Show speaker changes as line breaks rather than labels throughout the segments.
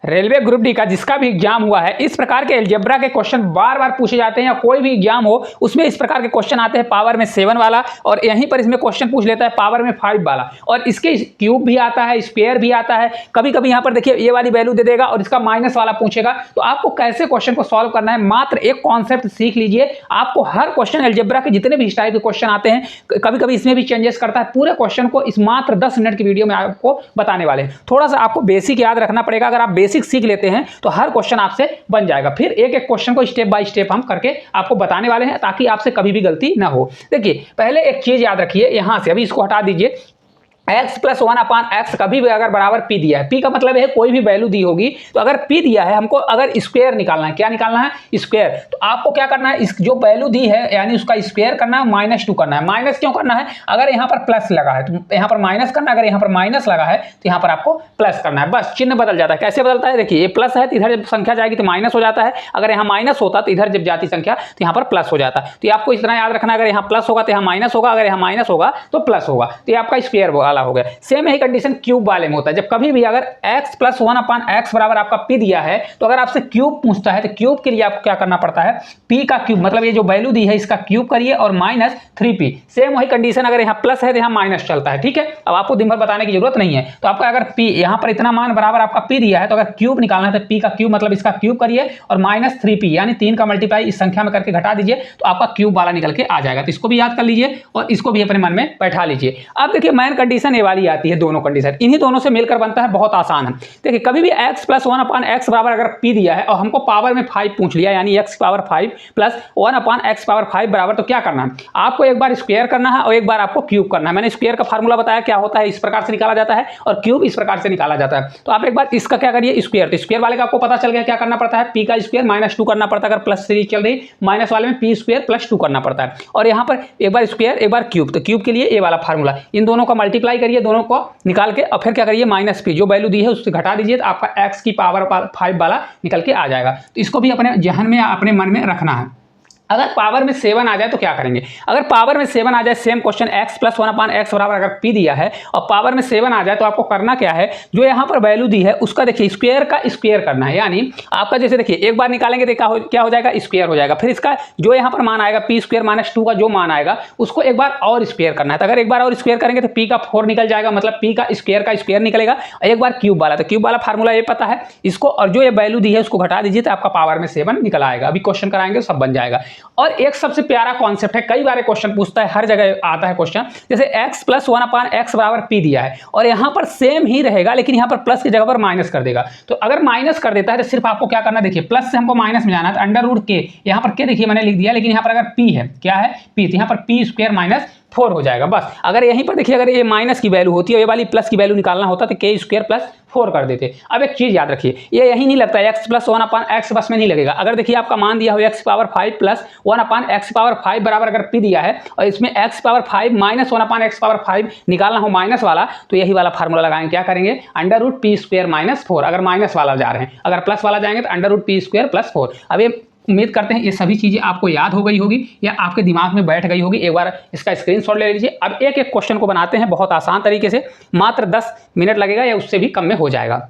Railway group D का जिसका भी एग्जाम हुआ है, इस प्रकार के अलजेब्रा के क्वेश्चन बार बार पूछे जाते हैं, या कोई भी एग्जाम हो उसमें इस प्रकार के क्वेश्चन आते हैं पावर में 7 वाला, और यहीं पर इसमें क्वेश्चन पूछ लेता है पावर में 5 वाला, और इसके क्यूब भी आता है, स्क्वायर भी आता है। कभी कभी यहाँ पर देखिए ये वाली वैल्यू दे देगा और इसका माइनस वाला पूछेगा। तो आपको कैसे क्वेश्चन को सॉल्व करना है, मात्र एक कॉन्सेप्ट सीख लीजिए। आपको हर क्वेश्चन अलजेब्रा के जितने भी इस टाइप के क्वेश्चन आते हैं, कभी कभी इसमें भी चेंजेस करता है, पूरे क्वेश्चन को इस मात्र 10 मिनट की वीडियो में आपको बताने वाले हैं। थोड़ा सा आपको बेसिक याद रखना पड़ेगा। अगर आप बेसिक सीख लेते हैं तो हर क्वेश्चन आपसे बन जाएगा। फिर एक एक क्वेश्चन को स्टेप बाय स्टेप हम करके आपको बताने वाले हैं, ताकि आपसे कभी भी गलती ना हो। देखिए पहले एक चीज याद रखिए, यहां से अभी इसको हटा दीजिए। x प्लस 1/x कभी भी अगर बराबर p दिया है, p का मतलब है कोई भी वैल्यू दी होगी, तो अगर p दिया है हमको, अगर स्क्वायर निकालना है, क्या निकालना है, स्क्वायर, तो आपको क्या करना है, इस जो वैल्यू दी है यानी उसका स्क्वायर करना है, -2 करना है। माइनस क्यों करना है, अगर यहाँ पर प्लस लगा है तो यहाँ पर माइनस करना, अगर यहाँ पर माइनस लगा है तो यहाँ पर आपको प्लस करना है। बस चिन्ह बदल जाता है। कैसे बदलता है, देखिए ये प्लस है तो इधर जब संख्या जाएगी तो माइनस हो जाता है, अगर यहाँ माइनस होता तो इधर जब जाती संख्या तो यहाँ पर प्लस हो जाता है। तो आपको इतना याद रखना, अगर यहाँ प्लस होगा तो यहाँ माइनस होगा, अगर यहाँ माइनस होगा तो प्लस होगा। तो ये आपका स्क्वायर वाला हो गया। सेम कंडीशन क्यूब वाले में होता है। जब कभी भी अगर x प्लस 1/x बराबर आपका p दिया है, तो अगर आपसे क्यूब पूछता है तो क्यूब के लिए आपको क्या करना पड़ता है, p का क्यूब, मतलब ये जो वैल्यू दी है इसका क्यूब करिए और माइनस 3p। सेम वही कंडीशन, अगर यहाँ प्लस है तो यहाँ माइनस चलता है। ठीक है, अब आपको दिन भर बताने की जरूरत नहीं है। तो आपका अगर p यहाँ पर इतना मान बराबर आपका p दिया है, तो अगर क्यूब निकालना है तो p का क्यूब मतलब इसका क्यूब करिए और माइनस 3p यानी 3 का मल्टीप्लाई इस संख्या में करके घटा दीजिए, तो आपका क्यूब वाला निकल के आ जाएगा। तो इसको भी याद कर लीजिए और इसको भी अपने मन में बैठा लीजिए। अब देखिए मेन कंडीशन ये वाली आती है, दोनों कंडीशन इन्हीं दोनों से मिलकर बनता है, बहुत आसान है। देखिए कभी भी x प्लस 1/x बराबर अगर p दिया है और हमको पावर में 5 पूछ लिया, यानी x power 5 plus 1/x power 5 बराबर, तो क्या करना है, आपको एक बार स्क्वायर करना है और एक बार आपको क्यूब करना है। मैंने स्क्वायर का फार्मूला बताया क्या होता है, इस प्रकार से निकाला जाता है, और क्यूब इस प्रकार से निकाला जाता है। तो आप एक बार इसका क्या करिए, स्क्वायर। तो स्क्वायर वाले का आपको पता चल गया क्या करना पड़ता है, p का स्क्वायर -2 करना पड़ता है। अगर प्लस सीरीज चल रही, माइनस वाले में p स्क्वायर प्लस 2 करना पड़ता है। और यहाँ पर एक बार स्क्वायर एक बार क्यूब, तो क्यूब के लिए ये वाला फार्मूला, इन दोनों का मल्टीप्लाई करिए, दोनों को निकाल के, और फिर क्या करिए, माइनस p जो वैल्यू दी है उससे घटा दीजिए, तो आपका x की पावर 5 वाला निकल के आ जाएगा। तो इसको भी अपने जहन में, अपने मन में रखना है। अगर पावर में 7 आ जाए तो क्या करेंगे, अगर पावर में 7 आ जाए, same question x plus 1/x बराबर अगर p दिया है और पावर में 7 आ जाए, तो आपको करना क्या है, जो यहाँ पर वैल्यू दी है उसका देखिए स्क्वायर का स्क्वायर करना है। यानी आपका जैसे देखिए एक बार निकालेंगे तो क्या हो जाएगा, स्क्वायर हो जाएगा। फिर इसका जो यहाँ पर मान आएगा p स्क्वायर -2 का जो मान आएगा उसको एक बार और स्क्वायर करना है। तो अगर एक बार और स्क्वायर करेंगे तो p का 4 निकल जाएगा, मतलब p का स्क्वायर निकलेगा। एक बार क्यूब वाला, तो क्यूब वाला फार्मूला ये पता है इसको, और जो ये वैल्यू दी है उसको घटा दीजिए, तो आपका पावर में 7 निकल आएगा। अभी क्वेश्चन कराएंगे सब बन जाएगा। और एक सबसे प्यारा कॉन्सेप्ट है, कई बार क्वेश्चन पूछता है, हर जगह आता है क्वेश्चन, जैसे x प्लस 1/x बराबर p दिया है और यहाँ पर सेम ही रहेगा, लेकिन यहाँ पर प्लस की जगह पर माइनस कर देगा। तो अगर माइनस कर देता है तो सिर्फ आपको क्या करना है, देखिए प्लस से हमको माइनस में जाना है, तो अंडर रूट k, यहाँ पर k देखिए मैंने लिख दिया, लेकिन यहाँ पर अगर p है, क्या है p, तो यहाँ पर p स्क्वायर -4 हो जाएगा। बस अगर यहीं पर देखिए, अगर ये माइनस की वैल्यू होती है, ये वाली प्लस की वैल्यू निकालना होता तो k स्क्वायर प्लस 4 कर देते। अब एक चीज याद रखिए, ये यही नहीं लगता है, x प्लस 1/x बस में नहीं लगेगा। अगर देखिए आपका मान दिया हो x power 5 plus 1/x power 5 बराबर अगर p दिया है और इसमें x power 5 minus 1/x power 5 निकालना हो माइनस वाला, तो यही वाला फार्मूला लगाएंगे, क्या करेंगे, √p स्क्वायर -4। अगर माइनस वाला जा रहे हैं, अगर प्लस वाला जाएंगे तो √p स्क्वायर प्लस 4। अब ये उम्मीद करते हैं ये सभी चीज़ें आपको याद हो गई होगी या आपके दिमाग में बैठ गई होगी। एक बार इसका स्क्रीनशॉट ले लीजिए। अब एक एक क्वेश्चन को बनाते हैं बहुत आसान तरीके से, मात्र 10 मिनट लगेगा या उससे भी कम में हो जाएगा।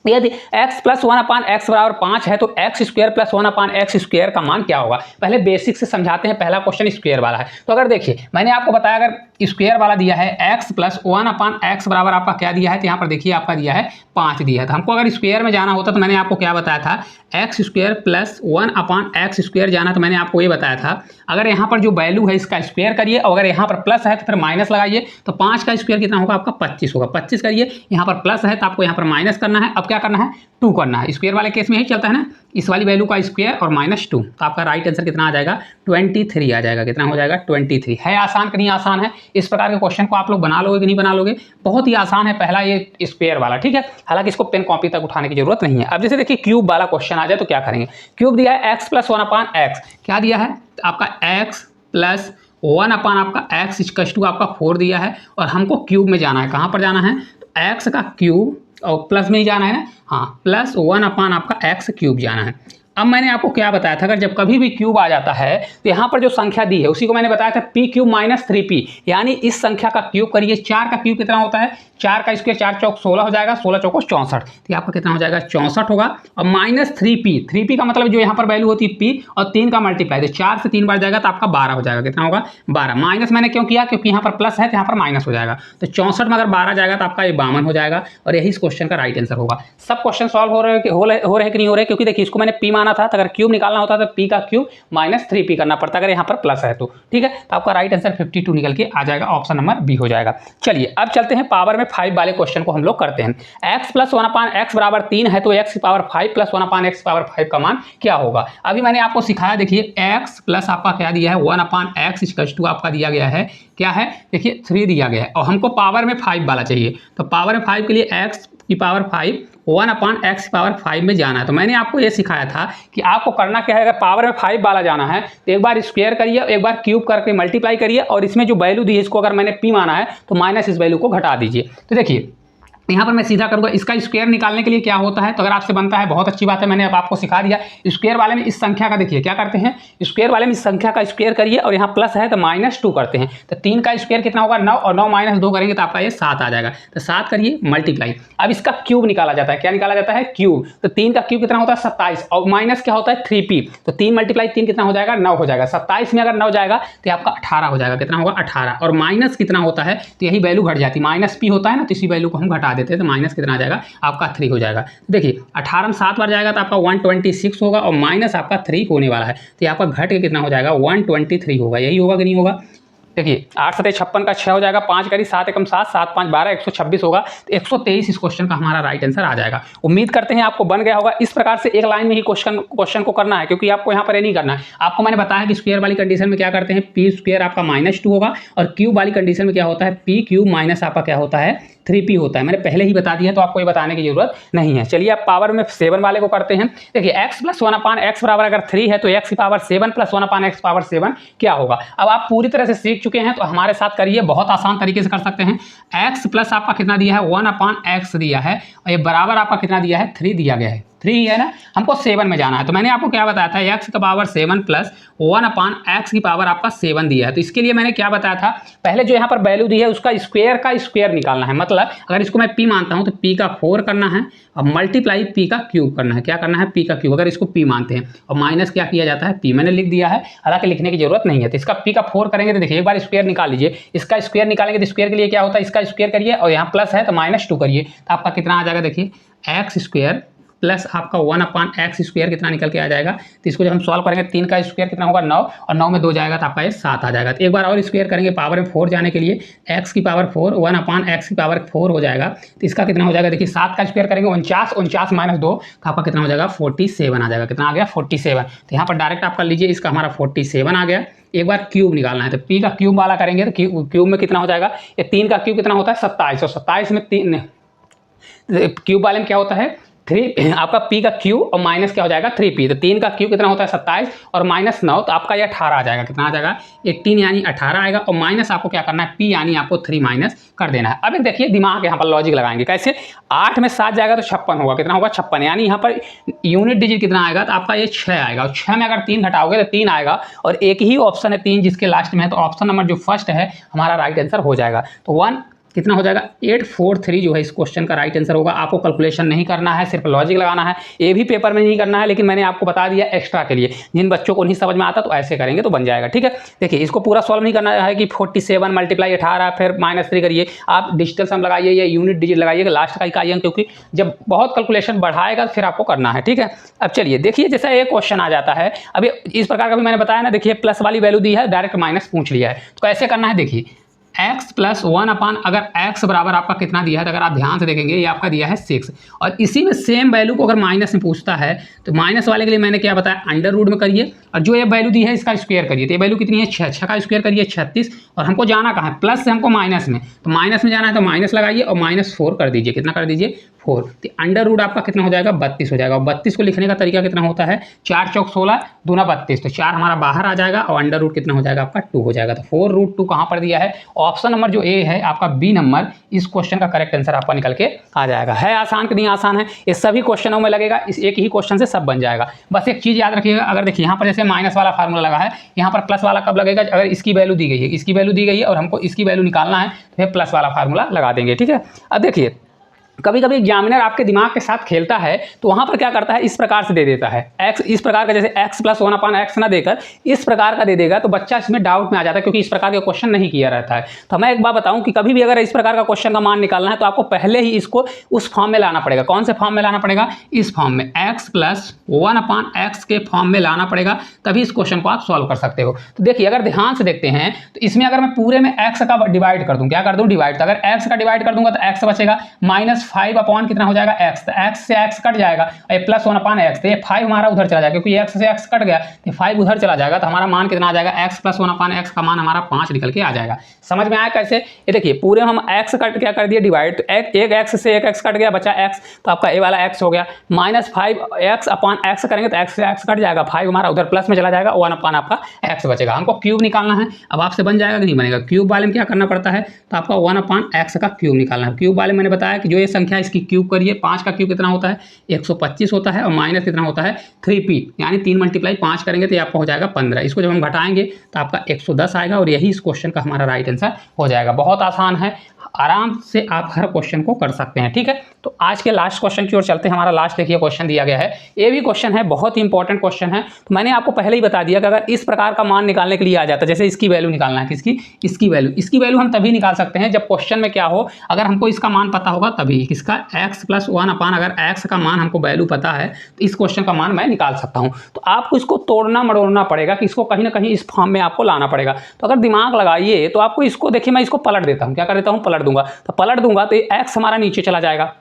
यदि x प्लस 1/x बराबर 5 है, तो x square plus 1/x square का मान क्या होगा। पहले बेसिक से समझाते हैं। पहला क्वेश्चन स्क्वायर वाला है। तो अगर देखिए मैंने आपको बताया, अगर स्क्वायर वाला दिया है x प्लस 1/x बराबर आपका क्या दिया है, तो यहाँ पर देखिए आपका दिया है 5 दिया है। तो हमको अगर स्क्वायर में जाना होता तो मैंने आपको क्या बताया था, x square plus 1/x square जाना, तो मैंने आपको ये बताया था, अगर यहाँ पर जो वैल्यू है इसका स्क्वायर करिए, और अगर यहाँ पर प्लस है तो फिर माइनस लगाइए। तो 5 का स्क्वायर कितना होगा आपका, 25 होगा। 25 करिए, यहाँ पर प्लस है तो आपको यहाँ पर माइनस करना है। अब क्या करना है, 2 करना है। स्क्वायर वाले केस में यही चलता है ना, इस वाली वैल्यू का स्क्वायर और -2। तो आपका राइट आंसर कितना आ जाएगा, 23 आ जाएगा। कितना हो जाएगा, 23। है आसान कि नहीं आसान है। इस प्रकार के क्वेश्चन को आप लोग बना लोगे कि नहीं बना लोगे, बहुत ही आसान है। पहला ये स्क्वायर वाला, ठीक है, हालांकि इसको पेन कॉपी तक उठाने की जरूरत नहीं है। अब जैसे देखिए क्यूब वाला क्वेश्चन आ जाए तो क्या करेंगे, क्यूब दिया है x प्लस 1/x, क्या दिया है आपका x प्लस 1 आपका x इक्वल्स टू आपका 4 दिया है, और हमको क्यूब में जाना है। कहाँ पर जाना है, तो x का क्यूब, और प्लस में ही जाना है ना, हाँ, प्लस 1 आपका x क्यूब जाना है। अब मैंने आपको क्या बताया था, अगर जब कभी भी क्यूब आ जाता है तो यहाँ पर जो संख्या दी है उसी को मैंने बताया था p³ -3p, यानी इस संख्या का क्यूब करिए। 4 का क्यूब कितना होता है, 4 का स्क्वायर 4 चौक 16 हो जाएगा, 16 चौको 64, तो आपका कितना हो जाएगा 64 होगा। और माइनस 3p, 3p का मतलब जो यहाँ पर वैल्यू होती है p और 3 का मल्टीप्लाई, तो 4 से 3 बार जाएगा तो आपका 12 हो जाएगा। कितना होगा 12। माइनस मैंने क्यों किया, क्योंकि यहाँ पर प्लस है तो यहाँ पर माइनस हो जाएगा, तो 64 में अगर 12 जाएगा तो आपका ये 52 हो जाएगा। और यही इस क्वेश्चन का राइट आंसर होगा। सब क्वेश्चन सॉल्व हो रहे हैं कि नहीं हो रहे, क्योंकि देखिए इसको मैंने p माना था, तो अगर क्यूब निकालना होता तो p का क्यूब माइनस 3p करना पड़ता अगर यहाँ पर प्लस है तो, ठीक है। तो आपका राइट आंसर 52 निकल के आ जाएगा, ऑप्शन नंबर बी हो जाएगा। चलिए अब चलते हैं पावर में 5 वाले क्वेश्चन को हम लोग करते हैं। x प्लस 1/x बराबर 3 है, तो x की पावर 5 प्लस 1/x की पावर 5 का मान क्या होगा। अभी मैंने आपको सिखाया, देखिए x प्लस आपका क्या दिया है 1/x इक्वल्स टू आपका दिया गया है क्या है, देखिए 3 दिया गया है, और हमको पावर में 5 वाला चाहिए। तो पावर में 5 के लिए x की पावर 5 1/x की पावर 5 में जाना है। तो मैंने आपको ये सिखाया था कि आपको करना क्या है, अगर पावर में 5 वाला जाना है तो एक बार स्क्वायर करिए, एक बार क्यूब करके मल्टीप्लाई करिए, और इसमें जो वैल्यू दी है इसको अगर मैंने p माना है तो माइनस इस वैल्यू को घटा दीजिए। तो देखिए यहाँ पर मैं सीधा करूँगा, इसका स्क्वायर निकालने के लिए क्या होता है, तो अगर आपसे बनता है बहुत अच्छी बात है, मैंने अब आपको सिखा दिया। स्क्वायर वाले में इस संख्या का देखिए क्या करते हैं, स्क्वायर वाले में इस संख्या का स्क्वायर करिए और यहाँ प्लस है तो -2 करते हैं। तो 3 का स्क्वायर कितना होगा 9, और 9 - 2 करेंगे तो आपका ये 7 आ जाएगा। तो 7 करिए मल्टीप्लाई। अब इसका क्यूब निकाला जाता है, क्या निकाला जाता है क्यूब। तो 3 का क्यूब कितना होता है 27, और माइनस क्या होता है 3p। तो 3 × 3 कितना हो जाएगा 9 हो जाएगा। 27 में अगर 9 जाएगा तो आपका 18 हो जाएगा। कितना होगा 18, और माइनस कितना होता है तो यही वैल्यू घट जाती है, -p होता है ना, तो इसी वैल्यू को हम घटा देते हैं, तो माइनस कितना आ जाएगा आपका 3 हो जाएगा। देखिए 18 में 7 बार जाएगा तो आपका 126 होगा, और माइनस आपका 3 होने वाला है, तो आपका घट के कितना हो जाएगा 123 होगा। यही होगा कि नहीं होगा। देखिए 8 × 7 = 56 का 6 हो जाएगा, 5 करी 7 × 7 7 × 5 = 12, 126 होगा। तो 123 इस क्वेश्चन का हमारा राइट आंसर आ जाएगा। उम्मीद करते हैं आपको बन गया होगा। इस प्रकार से एक लाइन में ही क्वेश्चन को करना है, क्योंकि आपको यहाँ पर ये नहीं करना है। आपको मैंने बताया कि स्क्वायर वाली कंडीशन में क्या करते हैं, p स्क्वायर आपका -2 होगा, और क्यूब वाली कंडीशन में क्या होता है p क्यूब माइनस आपका क्या होता है 3p होता है। मैंने पहले ही बता दिया, तो आपको ये बताने की जरूरत नहीं है। चलिए आप पावर में 7 वाले को करते हैं। देखिए x प्लस 1/x बराबर अगर 3 है, तो x की पावर 7 प्लस 1/x की पावर 7 क्या होगा। अब आप पूरी तरह से सीख चुके हैं, तो हमारे साथ करिए, बहुत आसान तरीके से कर सकते हैं। x प्लस आपका कितना दिया है 1/x दिया है, और ये बराबर आपका कितना दिया है 3 दिया गया है, 3 है ना, हमको 7 में जाना है। तो मैंने आपको क्या बताया था, x की पावर 7 प्लस 1/x की पावर आपका 7 दिया है। तो इसके लिए मैंने क्या बताया था, पहले जो यहाँ पर वैल्यू दी है उसका स्क्वायर का स्क्वायर निकालना है। मतलब अगर इसको मैं p मानता हूँ तो p का 4 करना है, और मल्टीप्लाई p का क्यूब करना है। क्या करना है p का क्यूब, अगर इसको p मानते हैं, और माइनस क्या किया जाता है p मैंने लिख दिया है, हालांकि लिखने की जरूरत नहीं है। तो इसका p का 4 करेंगे तो देखिए एक बार स्क्वायर निकाल लीजिए। इसका स्क्वायर निकालेंगे तो स्क्वायर के लिए क्या होता है, इसका स्क्वायर करिए, और यहाँ प्लस है तो -2 करिए, तो आपका कितना आ जाएगा, देखिए x स्क्वायर प्लस आपका 1/x स्क्वायर कितना निकल के आ जाएगा। तो इसको जब हम सॉल्व करेंगे 3 का स्क्वायर कितना होगा 9, और 9 में 2 जाएगा तो आपका ये 7 आ जाएगा। तो एक बार और स्क्वायर करेंगे पावर में 4 जाने के लिए, x की पावर 4 1/x की पावर 4 हो जाएगा। तो इसका कितना हो जाएगा, देखिए 7 का स्क्वायर करेंगे 49, 49 - 2 तो आपका कितना हो जाएगा 47 आ जाएगा। कितना आ गया 47। तो यहाँ पर डायरेक्ट आप कर लीजिए, इसका हमारा 47 आ गया। एक बार क्यूब निकालना है, तो p का क्यूब वाला करेंगे तो क्यूब में कितना हो जाएगा, ये 3 का क्यूब कितना होता है 27, और 27 में 3 क्यूब वाले में क्या होता है 3, आपका p का क्यूब और माइनस क्या हो जाएगा 3p। तो 3 का क्यूब कितना होता है 27, और -9 तो आपका ये 18 आ जाएगा। कितना आ जाएगा 18 यानी 18 आएगा, और माइनस आपको क्या करना है p यानी आपको 3 माइनस कर देना है। अब देखिए दिमाग यहाँ पर लॉजिक लगाएंगे कैसे, 8 में 7 जाएगा तो 56 होगा। कितना होगा 56, यानी यहाँ पर यूनिट डिजिट कितना आएगा, तो आपका ये 6 आएगा, और 6 में अगर 3 घटाओगे तो 3 आएगा, और एक ही ऑप्शन है 3 जिसके लास्ट में है, तो ऑप्शन नंबर जो फर्स्ट है हमारा राइट आंसर हो जाएगा। तो 1 कितना हो जाएगा 843 जो है इस क्वेश्चन का राइट आंसर होगा। आपको कैलकुलेशन नहीं करना है, सिर्फ लॉजिक लगाना है। ये भी पेपर में नहीं करना है, लेकिन मैंने आपको बता दिया एक्स्ट्रा के लिए, जिन बच्चों को नहीं समझ में आता तो ऐसे करेंगे तो बन जाएगा। ठीक है, देखिए इसको पूरा सॉल्व नहीं करना है कि 47 मल्टीप्लाई 18 फिर -3 करिए। आप डिजिटल सम लगाइए या यूनिट डिजिट लगाइएगा लास्ट का इकाइयां, क्योंकि जब बहुत कैलकुलेशन बढ़ाएगा फिर आपको करना है। ठीक है, अब चलिए देखिए जैसा एक क्वेश्चन आ जाता है, अभी इस प्रकार का भी मैंने बताया ना, देखिए प्लस वाली वैल्यू दी है, डायरेक्ट माइनस पूछ लिया है, तो कैसे करना है देखिए x प्लस 1 अगर x बराबर आपका कितना दिया है, तो अगर आप ध्यान से देखेंगे ये आपका दिया है 6, और इसी में सेम वैल्यू को अगर माइनस में पूछता है तो माइनस वाले के लिए मैंने क्या बताया अंडर रूट में करिए, और जो ये वैल्यू दी है इसका स्क्वायर करिए। तो ये वैल्यू कितनी है 6, 6 का स्क्वायर करिए 36, और हमको जाना कहाँ है प्लस से हमको माइनस में, तो माइनस में जाना है तो माइनस लगाइए और -4 कर दीजिए। कितना कर दीजिए 4, तो अंडर रूट आपका कितना हो जाएगा 32 हो जाएगा। और 32 को लिखने का तरीका कितना होता है 4 चौक 16 दूना 32, तो 4 हमारा बाहर आ जाएगा, और अंडर रूट कितना हो जाएगा आपका 2 हो जाएगा। तो 4√2 कहाँ पर दिया है ऑप्शन नंबर जो ए है आपका बी नंबर, इस क्वेश्चन का करेक्ट आंसर आपका निकल के आ जाएगा। है आसान कि नहीं आसान है? ये सभी क्वेश्चनों में लगेगा, इस एक ही क्वेश्चन से सब बन जाएगा। बस एक चीज़ याद रखिएगा, अगर देखिए यहाँ पर जैसे माइनस वाला फार्मूला लगा है, यहाँ पर प्लस वाला कब लगेगा? अगर इसकी वैल्यू दी गई है, इसकी वैल्यू दी गई है और हमको इसकी वैल्यू निकालना है तो फिर प्लस वाला फार्मूला लगा देंगे। ठीक है, अब देखिए कभी कभी एग्जामिनर आपके दिमाग के साथ खेलता है तो वहाँ पर क्या करता है, इस प्रकार से दे देता है x, इस प्रकार का, जैसे x + 1/x ना देकर इस प्रकार का दे देगा तो बच्चा इसमें डाउट में आ जाता है, क्योंकि इस प्रकार का क्वेश्चन नहीं किया रहता है। तो मैं एक बात बताऊं कि कभी भी अगर इस प्रकार का क्वेश्चन का मान निकालना है तो आपको पहले ही इसको उस फॉर्म में लाना पड़ेगा। कौन से फॉर्म में लाना पड़ेगा? इस फॉर्म में, x + 1/x के फॉर्म में लाना पड़ेगा, तभी इस क्वेश्चन को आप सॉल्व कर सकते हो। तो देखिए अगर ध्यान से देखते हैं तो इसमें अगर मैं पूरे में x का डिवाइड कर दूं, क्या कर दूं? डिवाइड। तो अगर x का डिवाइड कर दूंगा तो x बचेगा, -5 अपॉन कितना हो जाएगा? x। तो x से x कट जाएगा, ये +1/x, तो ये 5 हमारा उधर चला जाएगा, क्योंकि x से x कट गया तो 5 उधर चला जाएगा, तो हमारा मान कितना आ जाएगा? x + 1/x का मान हमारा 5 निकल के आ जाएगा। समझ में आया कैसे? ये देखिए पूरे हम x कट क्या कर दिए? डिवाइड। तो एक x से एक x कट गया, बचा x, तो आपका ये वाला x हो गया। -5x/x करेंगे तो x से x कट जाएगा, 5 हमारा उधर प्लस में चला जाएगा, 1/ आपका x बचेगा। हमको क्यूब निकालना है। अब आपसे बन जाएगा कि नहीं बनेगा? क्यूब वाले में क्या करना पड़ता है? तो आपका 1/x का क्यूब निकालना है। क्यूब वाले मैंने बताया कि जो ये संख्या इसकी क्यूब करिए, 5 का क्यूब कितना होता है? 125 होता है, और माइनस कितना होता है? 3p, यानी 3 × 5 करेंगे तो ये आपका हो जाएगा 15। इसको जब हम घटाएंगे तो आपका 110 आएगा, और यही इस क्वेश्चन का हमारा राइट आंसर हो जाएगा। बहुत आसान है, आराम से आप हर क्वेश्चन को कर सकते हैं। ठीक है, तो आज के लास्ट क्वेश्चन की ओर चलते हैं। हमारा लास्ट देखिए क्वेश्चन दिया गया है, ये भी क्वेश्चन है, बहुत ही इंपॉर्टेंट क्वेश्चन है। तो मैंने आपको पहले ही बता दिया कि अगर इस प्रकार का मान निकालने के लिए आ जाता है, जैसे इसकी वैल्यू निकालना है, किसकी? इसकी वैल्यू हम तभी निकाल सकते हैं जब क्वेश्चन में क्या हो, अगर हमको इसका मान पता होगा तभी। किसका? x + 1/, अगर x का मान हमको वैल्यू पता है तो इस क्वेश्चन का मान मैं निकाल सकता हूँ। तो आपको इसको तोड़ना मड़ोड़ना पड़ेगा, कि इसको कहीं ना कहीं इस फॉर्म में आपको लाना पड़ेगा। तो अगर दिमाग लगाइए तो आपको इसको, देखिए मैं इसको पलट देता हूँ, क्या कर देता हूँ? पलट दूंगा। तो पलट दूंगा तो x हमारा नीचे चला जाएगा।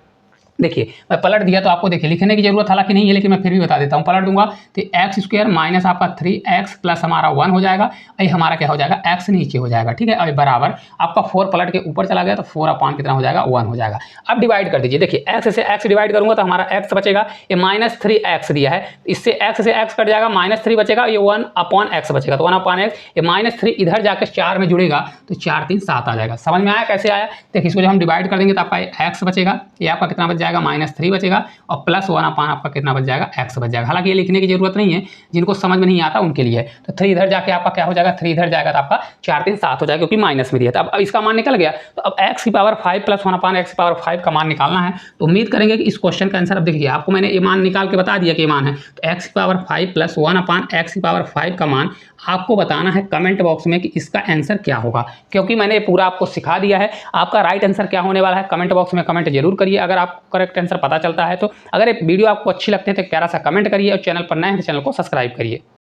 देखिए मैं पलट दिया तो आपको देखिए लिखने की जरूरत हालांकि नहीं है, लेकिन मैं फिर भी बता देता हूँ। पलट दूंगा तो x² माइनस आपका 3x प्लस हमारा 1 हो जाएगा, ये हमारा क्या हो जाएगा? x नीचे हो जाएगा। ठीक है, अब बराबर आपका 4 पलट के ऊपर चला गया तो 4/, कितना हो जाएगा? 1 हो जाएगा। अब डिवाइड कर दीजिए, देखिए x से x डिवाइड करूंगा तो हमारा x बचेगा, ये -3x दिया है, इससे x से x कट जाएगा, -3 बचेगा, ये 1/x बचेगा, तो 1/x, ये -3 इधर जाकर 4 में जुड़ेगा तो 4 3 7 आ जाएगा। समझ में आया कैसे आया? देखिए इसको जब हम डिवाइड कर देंगे तो आपका x बचेगा, ये आपका कितना बच जाएगा? -3 बचेगा, और +1/, आपका कितना बच जाएगा? x बच जाएगा। हालांकि ये लिखने की जरूरत नहीं है, जिनको समझ में नहीं आता उनके लिए। तो 3 इधर जाके आपका क्या हो जाएगा? 3 इधर जाएगा तो आपका 4 3 7 हो जाएगा, क्योंकि माइनस में दिया था। अब इसका मान निकल गया, तो अब x की पावर 5 + 1/x की पावर 5 का मान निकालना है। तो उम्मीद करेंगे कि इस क्वेश्चन का आंसर, अब देखिए आपको मैंने ये मान निकाल के बता दिया कि ये मान है, तो x की पावर 5 + 1/x की पावर 5 का मान आपको बताना है कमेंट बॉक्स में कि इसका आंसर क्या होगा, क्योंकि मैंने पूरा आपको सिखा दिया है। आपका राइट आंसर क्या होने वाला है कमेंट बॉक्स में कमेंट जरूर करिए, अगर आपको करेक्ट आंसर पता चलता है तो। अगर ये वीडियो आपको अच्छी लगती है तो प्यारा सा कमेंट करिए, और चैनल पर नए हैं तो चैनल को सब्सक्राइब करिए।